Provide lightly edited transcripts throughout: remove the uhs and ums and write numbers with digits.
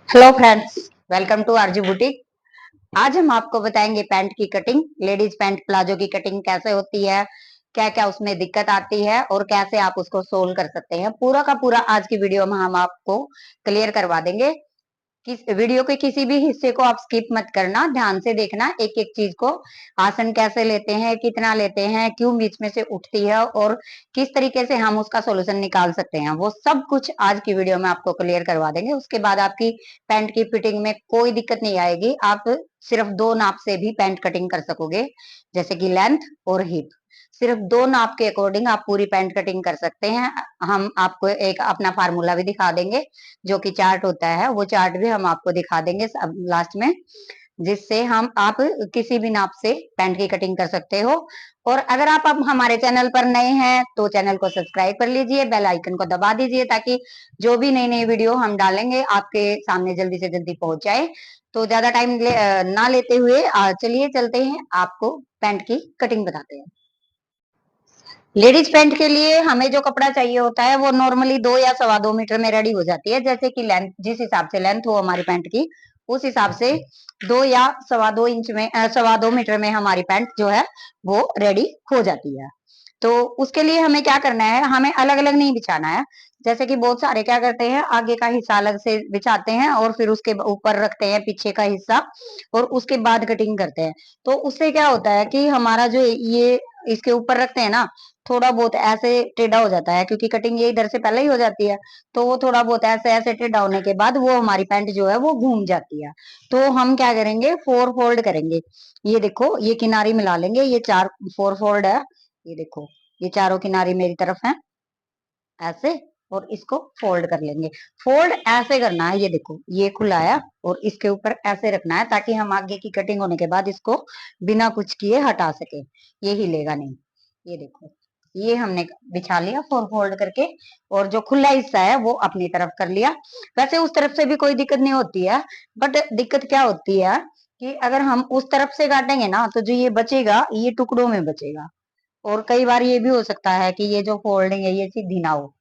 Hello friends, welcome to RG boutique. आज हम आपको बताएंगे पैंट की कटिंग, लेडीज पैंट प्लाजो की कटिंग कैसे होती है, क्या क्या उसमें दिक्कत आती है और कैसे आप उसको सोल्व कर सकते हैं। पूरा का पूरा आज की वीडियो में हम आपको क्लियर करवा देंगे। किस वीडियो के किसी भी हिस्से को आप स्किप मत करना, ध्यान से देखना एक एक चीज को। आसन कैसे लेते हैं, कितना लेते हैं, क्यों बीच में से उठती है और किस तरीके से हम उसका सॉल्यूशन निकाल सकते हैं, वो सब कुछ आज की वीडियो में आपको क्लियर करवा देंगे। उसके बाद आपकी पैंट की फिटिंग में कोई दिक्कत नहीं आएगी। आप सिर्फ दो नाप से भी पैंट कटिंग कर सकोगे, जैसे कि लेंथ और हिप। सिर्फ दो नाप के अकॉर्डिंग आप पूरी पैंट कटिंग कर सकते हैं। हम आपको एक अपना फार्मूला भी दिखा देंगे, जो कि चार्ट होता है, वो चार्ट भी हम आपको दिखा देंगे लास्ट में, जिससे हम आप किसी भी नाप से पैंट की कटिंग कर सकते हो। और अगर आप अब हमारे चैनल पर नए हैं तो चैनल को सब्सक्राइब कर लीजिए, बेल आइकन को दबा दीजिए, ताकि जो भी नई नई वीडियो हम डालेंगे आपके सामने जल्दी से जल्दी पहुंच जाए। तो ज्यादा टाइम ना लेते हुए चलिए चलते हैं, आपको पैंट की कटिंग बताते हैं। लेडीज पैंट के लिए हमें जो कपड़ा चाहिए होता है वो नॉर्मली 2 या 2.25 मीटर में रेडी हो जाती है। जैसे कि लेंथ, जिस हिसाब से लेंथ हो हमारी पैंट की, उस हिसाब से 2 या 2.25 इंच में 2.25 मीटर में हमारी पैंट जो है वो रेडी हो जाती है। तो उसके लिए हमें क्या करना है, हमें अलग अलग नहीं बिछाना है। जैसे कि बहुत सारे क्या करते हैं, आगे का हिस्सा अलग से बिछाते हैं और फिर उसके ऊपर रखते हैं पीछे का हिस्सा और उसके बाद कटिंग करते हैं। तो उससे क्या होता है कि हमारा जो ये इसके ऊपर रखते हैं ना, थोड़ा बहुत ऐसे टेढ़ा हो जाता है, क्योंकि कटिंग ये इधर से पहले ही हो जाती है। तो वो थोड़ा बहुत ऐसे ऐसे टेढ़ा होने के बाद वो हमारी पैंट जो है वो घूम जाती है। तो हम क्या करेंगे, 4 फोल्ड करेंगे। ये देखो, ये किनारी मिला लेंगे, ये 4 4 फोल्ड है। ये देखो, ये चारों किनारी मेरी तरफ है ऐसे, और इसको फोल्ड कर लेंगे। फोल्ड ऐसे करना है, ये देखो ये खुला है और इसके ऊपर ऐसे रखना है, ताकि हम आगे की कटिंग होने के बाद इसको बिना कुछ किए हटा सके, ये हिलेगा नहीं। ये देखो, ये हमने बिछा लिया 4 फोल्ड करके, और जो खुला हिस्सा है वो अपनी तरफ कर लिया। वैसे उस तरफ से भी कोई दिक्कत नहीं होती है, बट दिक्कत क्या होती है कि अगर हम उस तरफ से काटेंगे ना, तो जो ये बचेगा ये टुकड़ों में बचेगा। और कई बार ये भी हो सकता है कि ये जो फोल्डिंग है ये सीधी ना हो।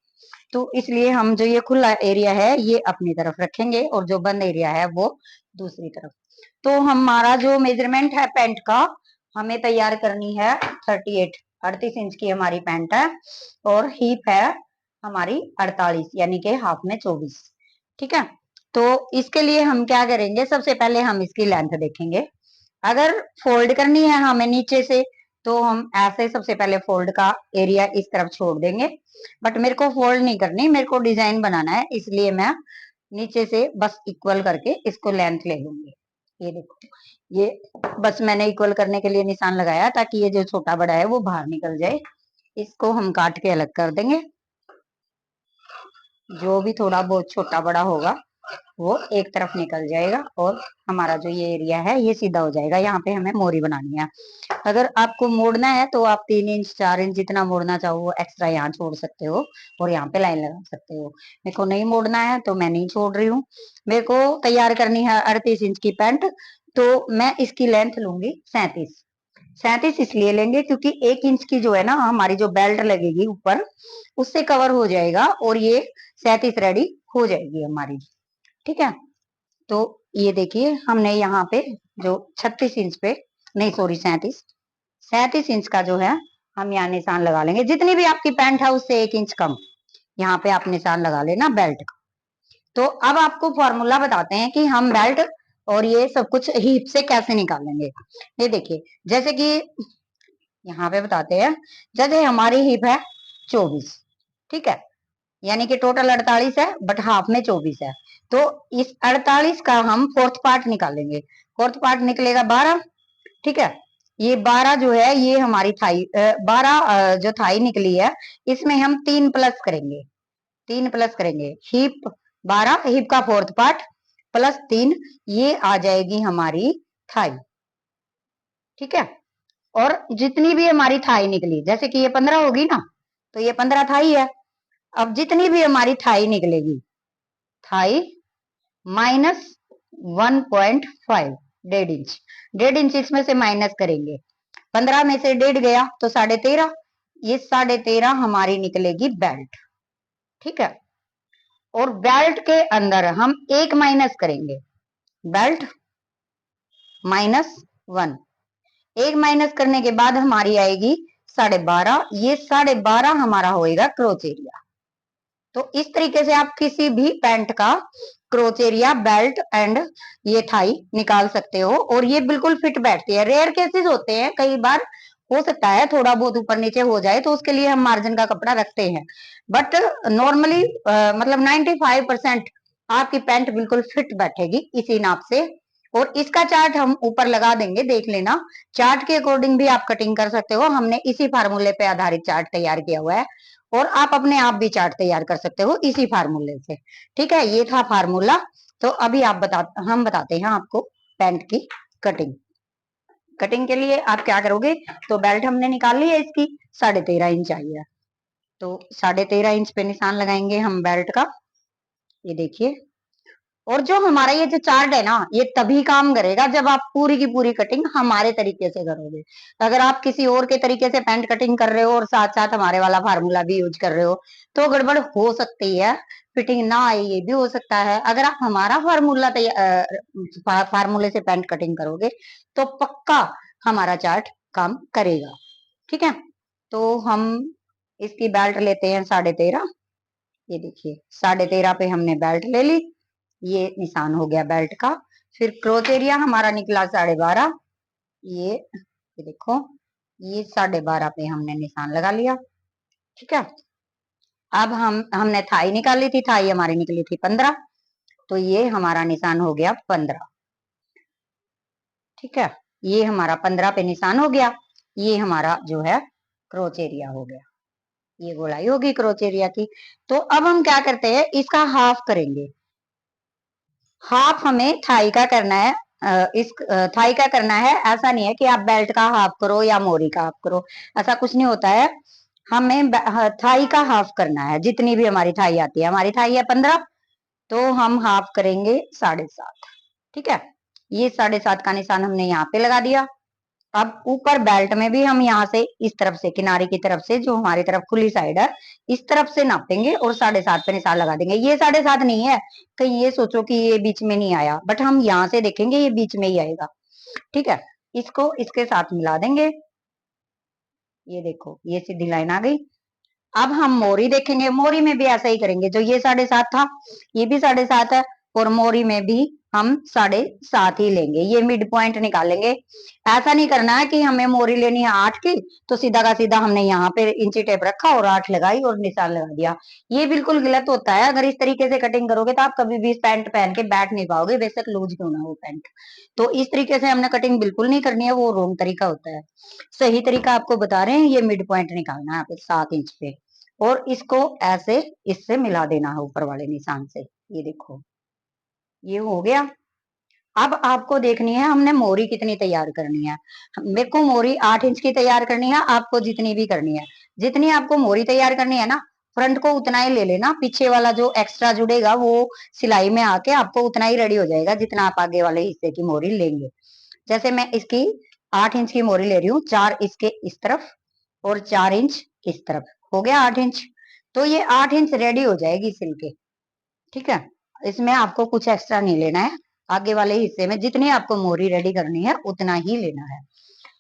तो इसलिए हम जो ये खुला एरिया है ये अपनी तरफ रखेंगे और जो बंद एरिया है वो दूसरी तरफ। तो हमारा जो मेजरमेंट है पैंट का, हमें तैयार करनी है 38 इंच की हमारी पैंट है, और हीप है हमारी 48, यानी कि हाफ में 24। ठीक है। तो इसके लिए हम क्या करेंगे, सबसे पहले हम इसकी लेंथ देखेंगे। अगर फोल्ड करनी है हमें नीचे से, तो हम ऐसे सबसे पहले फोल्ड का एरिया इस तरफ छोड़ देंगे। बट मेरे को फोल्ड नहीं करनी, मेरे को डिजाइन बनाना है, इसलिए मैं नीचे से बस इक्वल करके इसको लेंथ ले लूंगी। ये देखो, ये बस मैंने इक्वल करने के लिए निशान लगाया, ताकि ये जो छोटा बड़ा है वो बाहर निकल जाए। इसको हम काट के अलग कर देंगे। जो भी थोड़ा बहुत छोटा बड़ा होगा वो एक तरफ निकल जाएगा, और हमारा जो ये एरिया है ये सीधा हो जाएगा। यहाँ पे हमें मोरी बनानी है। अगर आपको मोड़ना है तो आप 3 इंच 4 इंच जितना मोड़ना चाहो वो एक्स्ट्रा यहाँ छोड़ सकते हो, और यहाँ पे लाइन लगा सकते हो। मेरे को नहीं मोड़ना है तो मैं नहीं छोड़ रही हूँ। मेरे को तैयार करनी है 38 इंच की पैंट, तो मैं इसकी लेंथ लूंगी 37। 37 इसलिए लेंगे क्योंकि 1 इंच की जो है ना हमारी जो बेल्ट लगेगी ऊपर, उससे कवर हो जाएगा, और ये 37 रेडी हो जाएगी हमारी। ठीक है। तो ये देखिए, हमने यहाँ पे जो 36 इंच पे, नहीं सॉरी 37 इंच का जो है, हम यहाँ निशान लगा लेंगे। जितनी भी आपकी पैंट है उससे 1 इंच कम यहाँ पे आप निशान लगा लेना बेल्ट का। तो अब आपको फॉर्मूला बताते हैं कि हम बेल्ट और ये सब कुछ हीप से कैसे निकालेंगे। ये देखिए, जैसे कि यहाँ पे बताते हैं, जैसे हमारी हिप है 24, ठीक है, यानी कि टोटल 48 है, बट हाफ में 24 है। तो इस 48 का हम फोर्थ पार्ट निकालेंगे। फोर्थ पार्ट निकलेगा 12। ठीक है। ये 12 जो है ये हमारी थाई, 12 जो थाई निकली है, इसमें हम 3 प्लस करेंगे। 3 प्लस करेंगे, हिप 12, हिप का फोर्थ पार्ट प्लस 3, ये आ जाएगी हमारी थाई। ठीक है। और जितनी भी हमारी थाई निकली, जैसे कि ये 15 होगी ना, तो ये 15 थाई है। अब जितनी भी हमारी थाई निकलेगी, थाई माइनस 1.5, 1.5 इंच, 1.5 इंच इसमें से माइनस करेंगे। 15 में से 1.5 गया तो 13.5, ये 13.5 हमारी निकलेगी बेल्ट। ठीक है। और बेल्ट के अंदर हम 1 माइनस करेंगे, बेल्ट -1, 1 माइनस करने के बाद हमारी आएगी 12.5, ये 12.5 हमारा होएगा क्रोच एरिया। तो इस तरीके से आप किसी भी पैंट का क्रोच एरिया, बेल्ट एंड ये थाई निकाल सकते हो, और ये बिल्कुल फिट बैठती है। रेयर केसेस होते हैं, कई बार हो सकता है थोड़ा बहुत ऊपर नीचे हो जाए, तो उसके लिए हम मार्जिन का कपड़ा रखते हैं, बट नॉर्मली मतलब 95% आपकी पैंट बिल्कुल फिट बैठेगी इसी नाप से। और इसका चार्ट हम ऊपर लगा देंगे, देख लेना, चार्ट के अकॉर्डिंग भी आप कटिंग कर सकते हो। हमने इसी फार्मूले पे आधारित चार्ट तैयार किया हुआ है, और आप अपने आप भी चार्ट तैयार कर सकते हो इसी फार्मूले से। ठीक है, ये था फार्मूला। तो अभी हम बताते हैं आपको पैंट की कटिंग। कटिंग के लिए आप क्या करोगे, तो बेल्ट हमने निकाल ली है, इसकी 13.5 इंच आई है, तो 13.5 इंच पे निशान लगाएंगे हम बेल्ट का, ये देखिए। और जो हमारा ये जो चार्ट है ना, ये तभी काम करेगा जब आप पूरी की पूरी कटिंग हमारे तरीके से करोगे। अगर आप किसी और के तरीके से पैंट कटिंग कर रहे हो और साथ साथ हमारे वाला फार्मूला भी यूज कर रहे हो, तो गड़बड़ हो सकती है, फिटिंग ना आए, ये भी हो सकता है। अगर आप हमारा फार्मूले से पैंट कटिंग करोगे तो पक्का हमारा चार्ट काम करेगा। ठीक है, तो हम इसकी बेल्ट लेते हैं 13.5, ये देखिए 13.5 पे हमने बेल्ट ले ली, ये निशान हो गया बेल्ट का। फिर क्रोच एरिया हमारा निकला 12.5, ये देखो, ये 12.5 पे हमने निशान लगा लिया। ठीक है, अब हमने थाई निकाली थी, थाई हमारी निकली थी 15, तो ये हमारा निशान हो गया 15। ठीक है, ये हमारा 15 पे निशान हो गया, ये हमारा जो है क्रोच एरिया हो गया, ये गोलाई होगी क्रोच एरिया की। तो अब हम क्या करते हैं, इसका हाफ करेंगे। हाफ हमें थाई का करना है, इस थाई का करना है। ऐसा नहीं है कि आप बेल्ट का हाफ करो या मोरी का हाफ करो, ऐसा कुछ नहीं होता है। हमें थाई का हाफ करना है, जितनी भी हमारी थाई आती है। हमारी थाई है 15, तो हम हाफ करेंगे 7.5। ठीक है, ये 7.5 का निशान हमने यहाँ पे लगा दिया। अब ऊपर बेल्ट में भी हम यहाँ से इस तरफ से, किनारे की तरफ से, जो हमारी तरफ खुली साइड है, इस तरफ से नापेंगे और 7.5 पे निशान लगा देंगे। ये 7.5 नहीं है, कहीं ये सोचो कि ये बीच में नहीं आया, बट हम यहाँ से देखेंगे ये बीच में ही आएगा। ठीक है, इसको इसके साथ मिला देंगे, ये देखो ये सीधी लाइन आ गई। अब हम मोरी देखेंगे, मोरी में भी ऐसा ही करेंगे, जो ये 7.5 था, ये भी 7.5 है, और मोरी में भी हम 7.5 ही लेंगे, ये मिड पॉइंट निकालेंगे। ऐसा नहीं करना है कि हमें मोरी लेनी है 8 की, तो सीधा का सीधा हमने यहाँ पे इंची टेप रखा और 8 लगाई और निशान लगा दिया। ये बिल्कुल गलत होता है। अगर इस तरीके से कटिंग करोगे तो आप कभी भी पैंट पहन के बैठ नहीं पाओगे, बेशक लूज क्यों ना हो पैंट। तो इस तरीके से हमने कटिंग बिल्कुल नहीं करनी है, वो रॉन्ग तरीका होता है। सही तरीका आपको बता रहे हैं, ये मिड पॉइंट निकालना है यहाँ पे 7 इंच पे, और इसको ऐसे इससे मिला देना है ऊपर वाले निशान से। ये देखो ये हो गया। अब आपको देखनी है हमने मोरी कितनी तैयार करनी है। मेरे को मोरी 8 इंच की तैयार करनी है, आपको जितनी भी करनी है, जितनी आपको मोरी तैयार करनी है ना, फ्रंट को उतना ही ले लेना, पीछे वाला जो एक्स्ट्रा जुड़ेगा वो सिलाई में आके आपको उतना ही रेडी हो जाएगा जितना आप आगे वाले हिस्से की मोरी लेंगे। जैसे मैं इसकी 8 इंच की मोरी ले रही हूँ, 4 इसके इस तरफ और 4 इंच इस तरफ, हो गया 8 इंच। तो ये 8 इंच रेडी हो जाएगी सिल के। ठीक है, इसमें आपको कुछ एक्स्ट्रा नहीं लेना है, आगे वाले हिस्से में जितनी आपको मोरी रेडी करनी है उतना ही लेना है।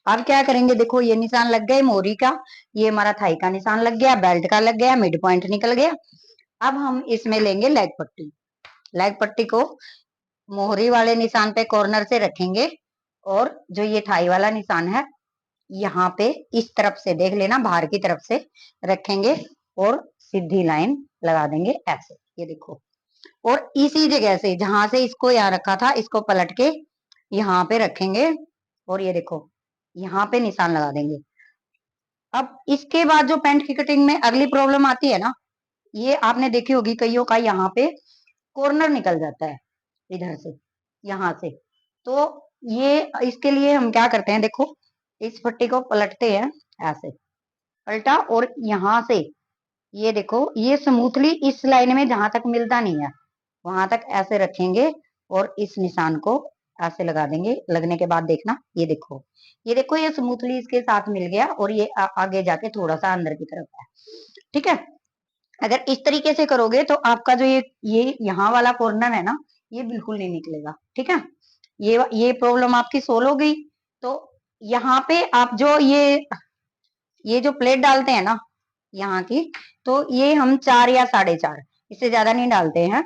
अब क्या करेंगे, देखो ये निशान लग गए मोरी का, ये हमारा थाई का निशान लग गया, बेल्ट का लग गया, मिड पॉइंट निकल गया। अब हम इसमें लेंगे लेग पट्टी। लेग पट्टी को मोहरी वाले निशान पे कॉर्नर से रखेंगे, और जो ये थाई वाला निशान है यहाँ पे इस तरफ से देख लेना, बाहर की तरफ से रखेंगे और सीधी लाइन लगा देंगे ऐसे, ये देखो। और इसी जगह से जहां से इसको यहाँ रखा था, इसको पलट के यहाँ पे रखेंगे, और ये देखो यहाँ पे निशान लगा देंगे। अब इसके बाद जो पैंट की कटिंग में अगली प्रॉब्लम आती है ना, ये आपने देखी होगी कईयों का यहाँ पे कॉर्नर निकल जाता है इधर से, यहाँ से। तो ये इसके लिए हम क्या करते हैं, देखो इस पट्टी को पलटते हैं ऐसे, पलटा, और यहाँ से ये देखो ये स्मूथली इस लाइन में जहां तक मिलता नहीं है वहां तक ऐसे रखेंगे, और इस निशान को ऐसे लगा देंगे। लगने के बाद देखना, ये देखो, ये देखो ये स्मूथली इसके साथ मिल गया, और ये आगे जाके थोड़ा सा अंदर की तरफ है। ठीक है, अगर इस तरीके से करोगे तो आपका जो ये यहाँ वाला कॉर्नर है ना, ये बिल्कुल नहीं निकलेगा। ठीक है, ये प्रॉब्लम आपकी सोल्व हो गई। तो यहाँ पे आप जो ये जो प्लेट डालते हैं ना यहाँ की, तो ये हम 4 या 4.5, इससे ज्यादा नहीं डालते हैं।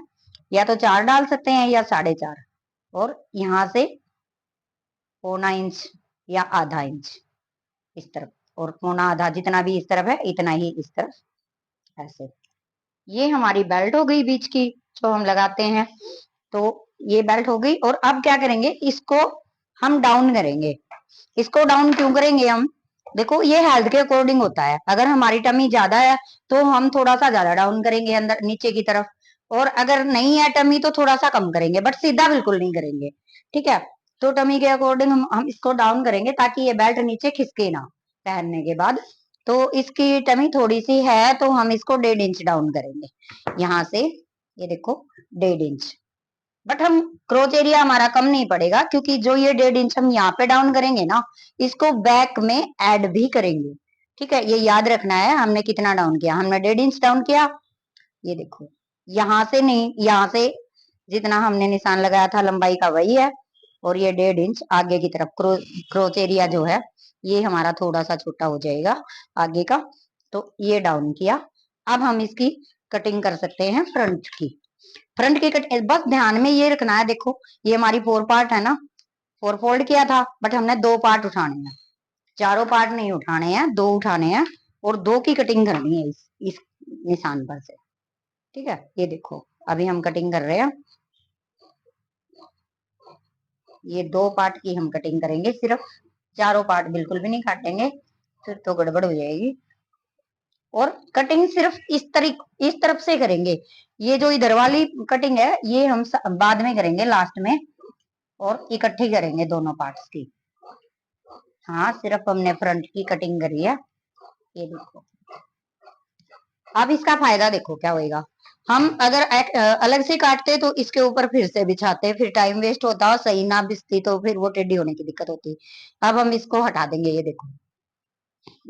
या तो 4 डाल सकते हैं या 4.5, और यहाँ से 1/4 इंच या आधा इंच इस तरफ, और 1/4 जितना भी इस तरफ है इतना ही इस तरफ, ऐसे। ये हमारी बेल्ट हो गई बीच की जो हम लगाते हैं। तो ये बेल्ट हो गई, और अब क्या करेंगे, इसको हम डाउन करेंगे। इसको डाउन क्यों करेंगे हम, देखो ये हेल्थ के अकॉर्डिंग होता है। अगर हमारी टमी ज्यादा है तो हम थोड़ा सा ज्यादा डाउन करेंगे अंदर नीचे की तरफ, और अगर नहीं है टमी तो थोड़ा सा कम करेंगे, बट सीधा बिल्कुल नहीं करेंगे। ठीक है, तो टमी के अकॉर्डिंग हम इसको डाउन करेंगे ताकि ये बेल्ट नीचे खिसके ना पहनने के बाद। तो इसकी टमी थोड़ी सी है तो हम इसको 1.5 इंच डाउन करेंगे यहाँ से, ये देखो 1.5 इंच। बट हम क्रोच एरिया हमारा कम नहीं पड़ेगा, क्योंकि जो ये 1.5 इंच हम यहाँ पे डाउन करेंगे ना, इसको बैक में ऐड भी करेंगे। ठीक है, ये याद रखना है हमने कितना डाउन किया। हमने 1.5 इंच डाउन किया, ये देखो यहाँ से नहीं, यहाँ से जितना हमने निशान लगाया था लंबाई का वही है, और ये 1.5 इंच आगे की तरफ क्रोच एरिया जो है ये हमारा थोड़ा सा छोटा हो जाएगा आगे का। तो ये डाउन किया। अब हम इसकी कटिंग कर सकते हैं फ्रंट की। फ्रंट की कट बस ध्यान में ये रखना है, देखो ये हमारी 4 पार्ट है ना, 4 फोल्ड किया था, बट हमने 2 पार्ट उठाने हैं, चारों पार्ट नहीं उठाने हैं, 2 उठाने हैं, और 2 की कटिंग करनी है इस निशान पर से। ठीक है, ये देखो अभी हम कटिंग कर रहे हैं, ये 2 पार्ट की हम कटिंग करेंगे सिर्फ, चारों पार्ट बिल्कुल भी नहीं काटेंगे, फिर तो गड़बड़ हो जाएगी। और कटिंग सिर्फ इस तरफ से करेंगे। ये जो इधर वाली कटिंग है ये हम बाद में करेंगे लास्ट में, और इकट्ठी करेंगे दोनों पार्ट्स की। हाँ, सिर्फ हमने फ्रंट की कटिंग करी है, ये देखो। अब इसका फायदा देखो क्या होएगा, हम अगर अलग से काटते तो इसके ऊपर फिर से बिछाते, फिर टाइम वेस्ट होता, सही ना बिछती तो फिर वो टेढ़ी होने की दिक्कत होती। अब हम इसको हटा देंगे, ये देखो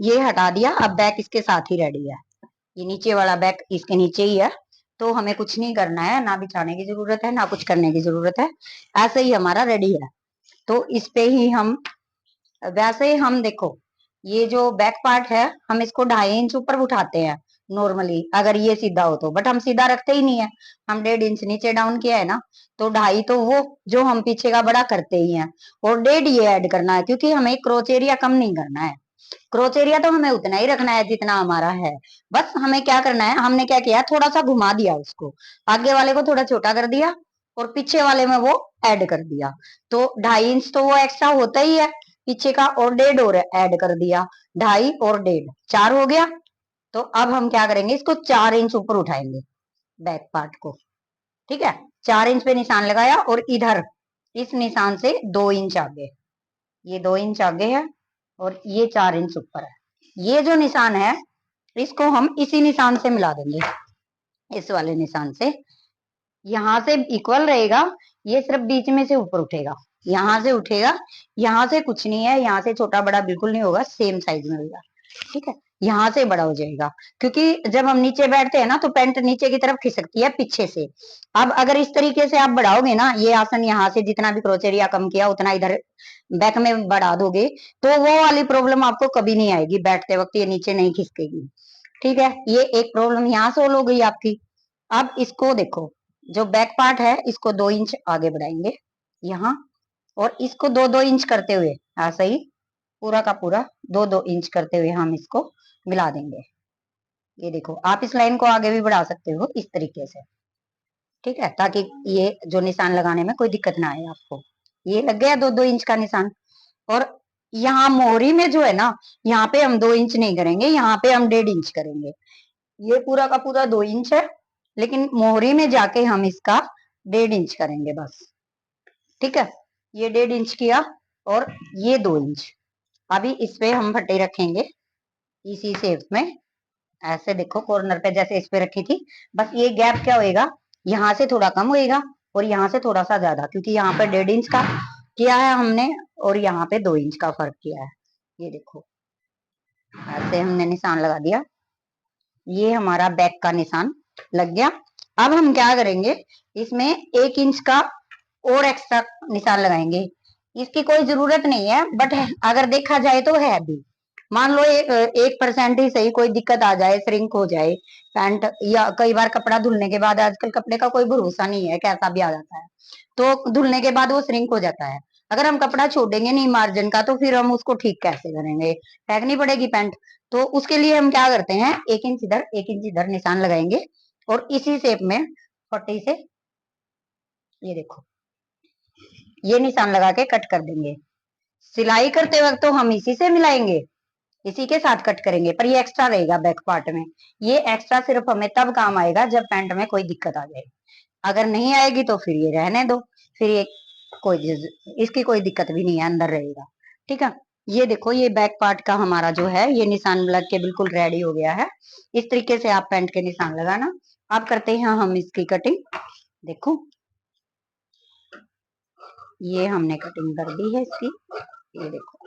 ये हटा दिया। अब बैक इसके साथ ही रेडी है, ये नीचे वाला बैक इसके नीचे ही है, तो हमें कुछ नहीं करना है, ना बिछाने की जरूरत है ना कुछ करने की जरूरत है, ऐसे ही हमारा रेडी है। तो इस पे ही हम वैसे हम देखो ये जो बैक पार्ट है हम इसको 2.5 इंच ऊपर उठाते हैं नॉर्मली, अगर ये सीधा हो तो, बट हम सीधा रखते ही नहीं है, हम 1.5 इंच नीचे डाउन किया है ना, तो 2.5 तो वो जो हम पीछे का बड़ा करते ही हैं, और 1.5 ये ऐड करना है, क्योंकि हमें क्रोच एरिया कम नहीं करना है। क्रोच एरिया तो हमें उतना ही रखना है जितना हमारा है। बस हमें क्या करना है, हमने क्या किया, थोड़ा सा घुमा दिया उसको, आगे वाले को थोड़ा छोटा कर दिया, और पीछे वाले में वो ऐड कर दिया। तो 2.5 इंच तो वो एक्स्ट्रा होता ही है पीछे का, और 1.5 और ऐड कर दिया, 2.5 और 1.5 4 हो गया। तो अब हम क्या करेंगे, इसको 4 इंच ऊपर उठाएंगे बैक पार्ट को। ठीक है, 4 इंच पे निशान लगाया, और इधर इस निशान से 2 इंच आगे, ये 2 इंच आगे है, और ये 4 इंच ऊपर है। ये जो निशान है इसको हम इसी निशान से मिला देंगे, इस वाले निशान से, यहाँ से इक्वल रहेगा, ये सिर्फ बीच में से ऊपर उठेगा, यहाँ से उठेगा, यहाँ से कुछ नहीं है, यहाँ से छोटा बड़ा बिल्कुल नहीं होगा, सेम साइज में होगा। ठीक है, यहाँ से बड़ा हो जाएगा, क्योंकि जब हम नीचे बैठते हैं ना तो पैंट नीचे की तरफ खिसकती है पीछे से। अब अगर इस तरीके से आप बढ़ाओगे ना, ये आसन यहाँ से जितना भी क्रोच एरिया कम किया उतना इधर बैक में बढ़ा दोगे, तो वो वाली प्रॉब्लम आपको कभी नहीं आएगी, बैठते वक्त ये नीचे नहीं खिसकेगी। ठीक है, ये एक प्रॉब्लम यहाँ सोल्व हो गई आपकी। अब इसको देखो, जो बैक पार्ट है इसको 2 इंच आगे बढ़ाएंगे यहाँ, और इसको 2-2 इंच करते हुए ऐसा ही पूरा का पूरा 2-2 इंच करते हुए हम इसको मिला देंगे। ये देखो आप इस लाइन को आगे भी बढ़ा सकते हो इस तरीके से। ठीक है, ताकि ये जो निशान लगाने में कोई दिक्कत ना आए आपको। ये लग गया 2-2 इंच का निशान। और यहाँ मोहरी में जो है ना, यहाँ पे हम 2 इंच नहीं करेंगे, यहाँ पे हम 1.5 इंच करेंगे। ये पूरा का पूरा 2 इंच है, लेकिन मोहरी में जाके हम इसका 1.5 इंच करेंगे बस। ठीक है, ये 1.5 इंच किया, और ये 2 इंच। अभी इस पे हम पट्टी रखेंगे इसी शेप में, ऐसे देखो कॉर्नर पे जैसे इस पे रखी थी। बस ये गैप क्या होएगा, यहाँ से थोड़ा कम होएगा, और यहाँ से थोड़ा सा ज्यादा, क्योंकि यहाँ पे 1.5 इंच का किया है हमने, और यहाँ पे 2 इंच का फर्क किया है। ये देखो ऐसे हमने निशान लगा दिया, ये हमारा बैक का निशान लग गया। अब हम क्या करेंगे, इसमें 1 इंच का और एक्स्ट्रा निशान लगाएंगे। इसकी कोई जरूरत नहीं है, बट अगर देखा जाए तो है भी। मान लो 1% ही सही, कोई दिक्कत आ जाए, श्रिंक हो जाए पैंट, या कई बार कपड़ा धुलने के बाद, आजकल कपड़े का कोई भरोसा नहीं है, कैसा भी आ जाता है, तो धुलने के बाद वो श्रिंक हो जाता है। अगर हम कपड़ा छोड़ेंगे नहीं मार्जिन का, तो फिर हम उसको ठीक कैसे करेंगे, फेंकनी पड़ेगी पैंट। तो उसके लिए हम क्या करते हैं, 1 इंच इधर 1 इंच इधर निशान लगाएंगे, और इसी शेप में 40 से, ये देखो, ये निशान लगा के कट कर देंगे। सिलाई करते वक्त तो हम इसी से मिलाएंगे, इसी के साथ कट करेंगे, पर ये एक्स्ट्रा रहेगा बैक पार्ट में। ये एक्स्ट्रा सिर्फ हमें तब काम आएगा जब पैंट में कोई दिक्कत आ जाए। अगर नहीं आएगी तो फिर ये रहने दो, फिर ये कोई, इसकी कोई दिक्कत भी नहीं है, अंदर रहेगा। ठीक है, ये देखो, ये बैक पार्ट का हमारा जो है ये निशान लग के बिल्कुल रेडी हो गया है। इस तरीके से आप पैंट के निशान लगाना। आप करते हैं हम इसकी कटिंग। देखो, ये हमने कटिंग कर दी है इसकी, ये देखो।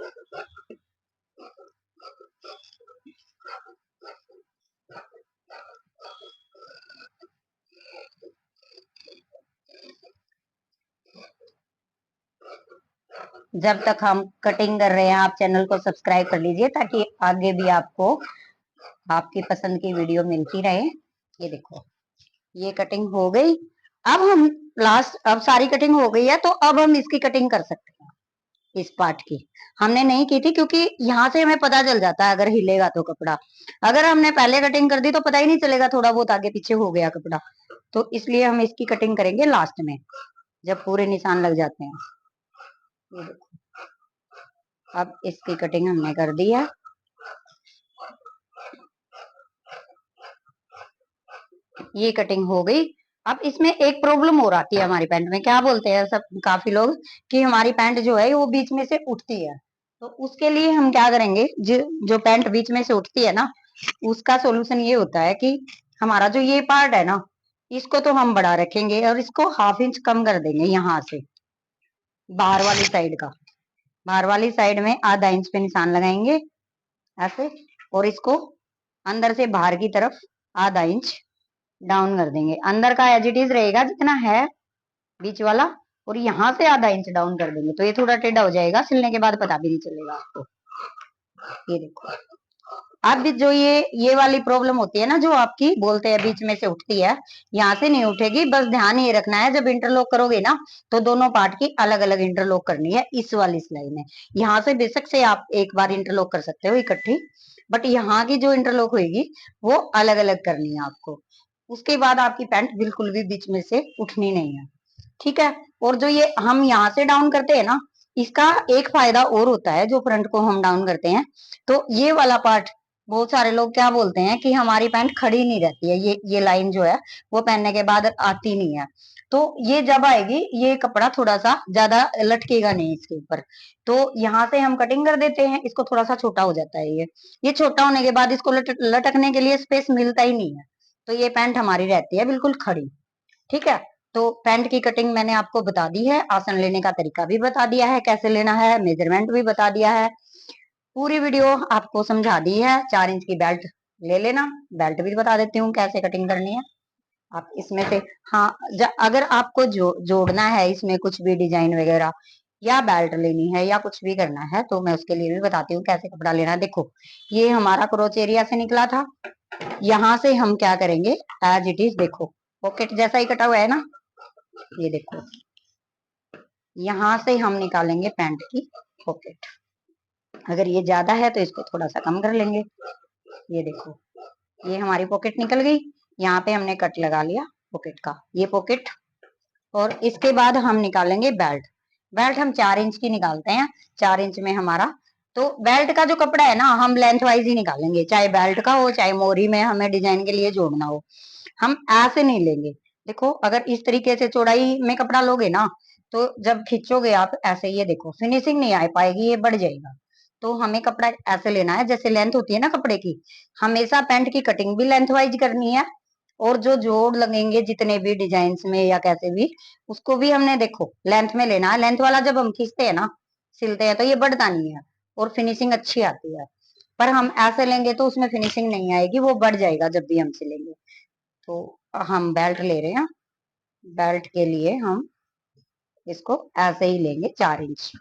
जब तक हम कटिंग कर रहे हैं, आप चैनल को सब्सक्राइब कर लीजिए, ताकि आगे भी आपको आपकी पसंद की वीडियो मिलती रहे। ये देखो, ये कटिंग हो गई। अब हम अब सारी कटिंग हो गई है, तो अब हम इसकी कटिंग कर सकते हैं। इस पार्ट की हमने नहीं की थी, क्योंकि यहाँ से हमें पता चल जाता है अगर हिलेगा तो कपड़ा। अगर हमने पहले कटिंग कर दी तो पता ही नहीं चलेगा, थोड़ा बहुत आगे पीछे हो गया कपड़ा। तो इसलिए हम इसकी कटिंग करेंगे लास्ट में, जब पूरे निशान लग जाते हैं। ये देखो, अब इसकी कटिंग हमने कर दी है। ये कटिंग हो गई। अब इसमें एक प्रॉब्लम और आती है हमारी पैंट में, क्या बोलते हैं सब काफी लोग, कि हमारी पैंट जो है वो बीच में से उठती है। तो उसके लिए हम क्या करेंगे, जो पैंट बीच में से उठती है ना, उसका सोल्यूशन ये होता है कि हमारा जो ये पार्ट है ना, इसको तो हम बड़ा रखेंगे, और इसको 1/2 इंच कम कर देंगे यहाँ से, बाहर वाली साइड का। बाहर वाली साइड में ½ इंच पे निशान लगाएंगे ऐसे, और इसको अंदर से बाहर की तरफ ½ इंच डाउन कर देंगे। अंदर का एज इट इज रहेगा जितना है बीच वाला, और यहाँ से ½ इंच डाउन कर देंगे, तो ये थोड़ा टेढ़ा हो जाएगा, सिलने के बाद पता भी नहीं चलेगा आपको। ये देखो, अब जो ये वाली प्रॉब्लम होती है ना, जो आपकी बोलते हैं बीच में से उठती है, यहाँ से नहीं उठेगी। बस ध्यान ये रखना है, जब इंटरलॉक करोगे ना, तो दोनों पार्ट की अलग अलग इंटरलॉक करनी है इस वाली सिलाई में। यहाँ से बेशक से आप एक बार इंटरलॉक कर सकते हो इकट्ठी, बट यहाँ की जो इंटरलॉक होगी वो अलग अलग करनी है आपको। उसके बाद आपकी पैंट बिल्कुल भी बीच में से उठनी नहीं है। ठीक है, और जो ये हम यहाँ से डाउन करते हैं ना, इसका एक फायदा और होता है, जो फ्रंट को हम डाउन करते हैं, तो ये वाला पार्ट, बहुत सारे लोग क्या बोलते हैं कि हमारी पैंट खड़ी नहीं रहती है, ये लाइन जो है वो पहनने के बाद आती नहीं है। तो ये जब आएगी, ये कपड़ा थोड़ा सा ज्यादा लटकेगा नहीं इसके ऊपर। तो यहाँ से हम कटिंग कर देते हैं, इसको थोड़ा सा छोटा हो जाता है ये छोटा होने के बाद इसको लटकने के लिए स्पेस मिलता ही नहीं है, तो ये पैंट हमारी रहती है बिल्कुल खड़ी। ठीक है, तो पैंट की कटिंग मैंने आपको बता दी है, आसन लेने का तरीका भी बता दिया है, कैसे लेना है, मेजरमेंट भी बता दिया है, पूरी वीडियो आपको समझा दी है। 4 इंच की बेल्ट ले लेना, बेल्ट भी बता देती हूँ कैसे कटिंग करनी है। आप इसमें से, हाँ, अगर आपको जोड़ना है इसमें कुछ भी डिजाइन वगैरह, या बेल्ट लेनी है, या कुछ भी करना है, तो मैं उसके लिए भी बताती हूँ कैसे कपड़ा लेना है। देखो, ये हमारा क्रोच एरिया से निकला था, यहाँ से हम क्या करेंगे, एज इट इज देखो, पॉकेट जैसा ही कटा हुआ है ना, ये देखो, यहाँ से हम निकालेंगे पैंट की पॉकेट। अगर ये ज्यादा है तो इसको थोड़ा सा कम कर लेंगे। ये देखो, ये हमारी पॉकेट निकल गई, यहाँ पे हमने कट लगा लिया पॉकेट का, ये पॉकेट। और इसके बाद हम निकालेंगे बेल्ट। बेल्ट हम 4 इंच की निकालते हैं, 4 इंच में हमारा, तो बेल्ट का जो कपड़ा है ना, हम लेंथ वाइज ही निकालेंगे, चाहे बेल्ट का हो, चाहे मोरी में हमें डिजाइन के लिए जोड़ना हो, हम ऐसे नहीं लेंगे। देखो, अगर इस तरीके से चौड़ाई में कपड़ा लोगे ना, तो जब खींचोगे आप ऐसे, ये देखो, फिनिशिंग नहीं आ पाएगी, ये बढ़ जाएगा। तो हमें कपड़ा ऐसे लेना है जैसे लेंथ होती है ना कपड़े की, हमेशा पैंट की कटिंग भी लेंथ वाइज करनी है, और जो जोड़ लगेंगे जितने भी डिजाइन में या कैसे भी, उसको भी हमने देखो लेंथ में लेना है। लेंथ वाला जब हम खींचते हैं ना, सिलते हैं, तो ये बढ़ता नहीं है और फिनिशिंग अच्छी आती है। पर हम ऐसे लेंगे तो उसमें फिनिशिंग नहीं आएगी, वो बढ़ जाएगा जब भी हम सिलेंगे। तो हम बेल्ट ले रहे हैं, बेल्ट के लिए हम इसको ऐसे ही लेंगे 4 इंच।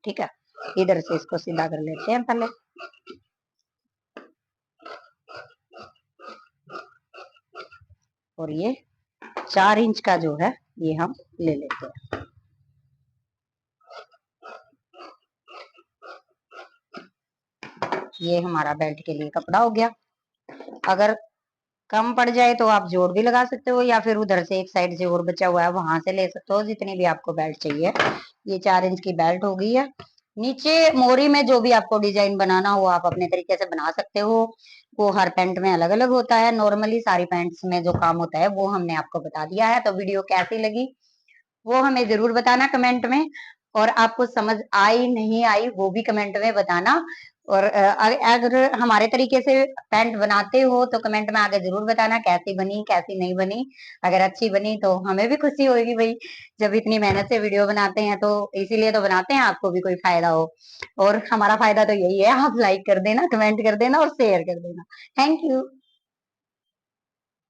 ठीक है, इधर से इसको सीधा कर लेते हैं पहले। और ये 4 इंच का जो है ये हम ले लेते हैं। ये हमारा बेल्ट के लिए कपड़ा हो गया। अगर कम पड़ जाए तो आप जोड़ भी लगा सकते हो, या फिर उधर से एक साइड से और बचा हुआ है वहां से ले सकते हो, जितनी भी आपको बेल्ट चाहिए। ये 4 इंच की बेल्ट हो गई है। नीचे मोरी में जो भी आपको डिजाइन बनाना हो आप अपने तरीके से बना सकते हो, वो हर पैंट में अलग अलग होता है। नॉर्मली सारी पैंट्स में जो काम होता है वो हमने आपको बता दिया है। तो वीडियो कैसी लगी वो हमें जरूर बताना कमेंट में, और आपको समझ आई नहीं आई वो भी कमेंट में बताना। और अगर हमारे तरीके से पैंट बनाते हो तो कमेंट में आगे जरूर बताना कैसी बनी कैसी नहीं बनी। अगर अच्छी बनी तो हमें भी खुशी होगी भाई, जब इतनी मेहनत से वीडियो बनाते हैं तो इसीलिए तो बनाते हैं, आपको भी कोई फायदा हो। और हमारा फायदा तो यही है, आप लाइक कर देना, कमेंट कर देना और शेयर कर देना। Thank you.